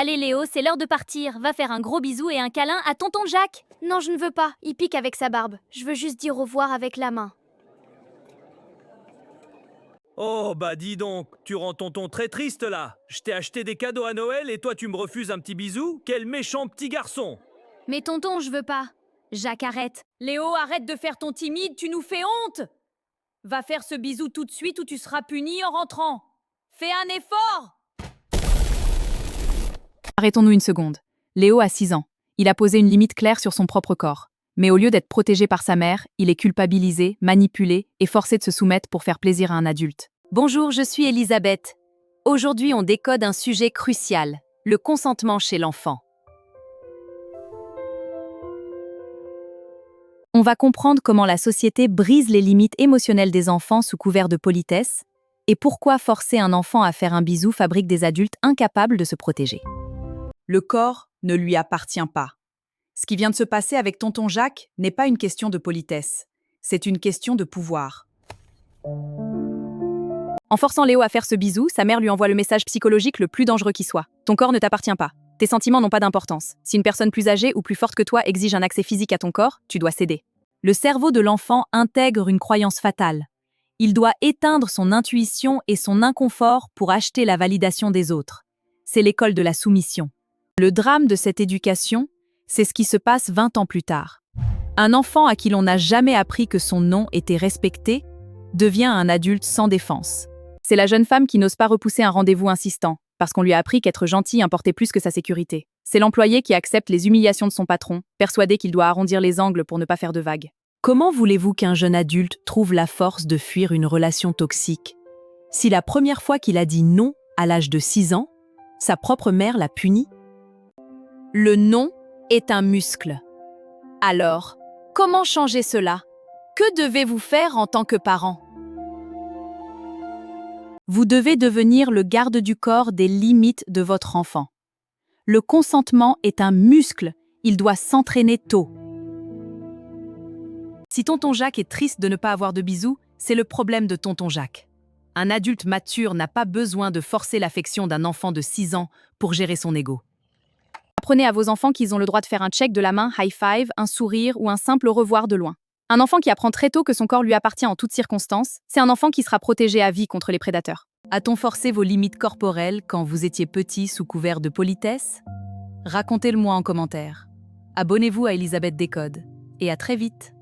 Allez Léo, c'est l'heure de partir. Va faire un gros bisou et un câlin à tonton Jacques. Non, je ne veux pas. Il pique avec sa barbe. Je veux juste dire au revoir avec la main. Oh bah dis donc, tu rends tonton très triste là. Je t'ai acheté des cadeaux à Noël et toi tu me refuses un petit bisou? Quel méchant petit garçon! Mais tonton, je veux pas. Jacques, arrête. Léo, arrête de faire ton timide, tu nous fais honte. Va faire ce bisou tout de suite ou tu seras puni en rentrant. Fais un effort. Arrêtons-nous une seconde. Léo a 6 ans. Il a posé une limite claire sur son propre corps. Mais au lieu d'être protégé par sa mère, il est culpabilisé, manipulé et forcé de se soumettre pour faire plaisir à un adulte. Bonjour, je suis Elisabeth. Aujourd'hui, on décode un sujet crucial, le consentement chez l'enfant. On va comprendre comment la société brise les limites émotionnelles des enfants sous couvert de politesse et pourquoi forcer un enfant à faire un bisou fabrique des adultes incapables de se protéger. Le corps ne lui appartient pas. Ce qui vient de se passer avec tonton Jacques n'est pas une question de politesse, c'est une question de pouvoir. En forçant Léo à faire ce bisou, sa mère lui envoie le message psychologique le plus dangereux qui soit. Ton corps ne t'appartient pas. Tes sentiments n'ont pas d'importance. Si une personne plus âgée ou plus forte que toi exige un accès physique à ton corps, tu dois céder. Le cerveau de l'enfant intègre une croyance fatale. Il doit éteindre son intuition et son inconfort pour acheter la validation des autres. C'est l'école de la soumission. Le drame de cette éducation, c'est ce qui se passe 20 ans plus tard. Un enfant à qui l'on n'a jamais appris que son nom était respecté devient un adulte sans défense. C'est la jeune femme qui n'ose pas repousser un rendez-vous insistant, parce qu'on lui a appris qu'être gentil importait plus que sa sécurité. C'est l'employé qui accepte les humiliations de son patron, persuadé qu'il doit arrondir les angles pour ne pas faire de vagues. Comment voulez-vous qu'un jeune adulte trouve la force de fuir une relation toxique si la première fois qu'il a dit non à l'âge de 6 ans, sa propre mère l'a puni? Le non est un muscle. Alors, comment changer cela? Que devez-vous faire en tant que parent? Vous devez devenir le garde du corps des limites de votre enfant. Le consentement est un muscle, il doit s'entraîner tôt. Si tonton Jacques est triste de ne pas avoir de bisous, c'est le problème de tonton Jacques. Un adulte mature n'a pas besoin de forcer l'affection d'un enfant de 6 ans pour gérer son ego. Apprenez à vos enfants qu'ils ont le droit de faire un check de la main, high five, un sourire ou un simple au revoir de loin. Un enfant qui apprend très tôt que son corps lui appartient en toutes circonstances, c'est un enfant qui sera protégé à vie contre les prédateurs. A-t-on forcé vos limites corporelles quand vous étiez petit sous couvert de politesse? Racontez-le-moi en commentaire. Abonnez-vous à Elisabeth Décode et à très vite.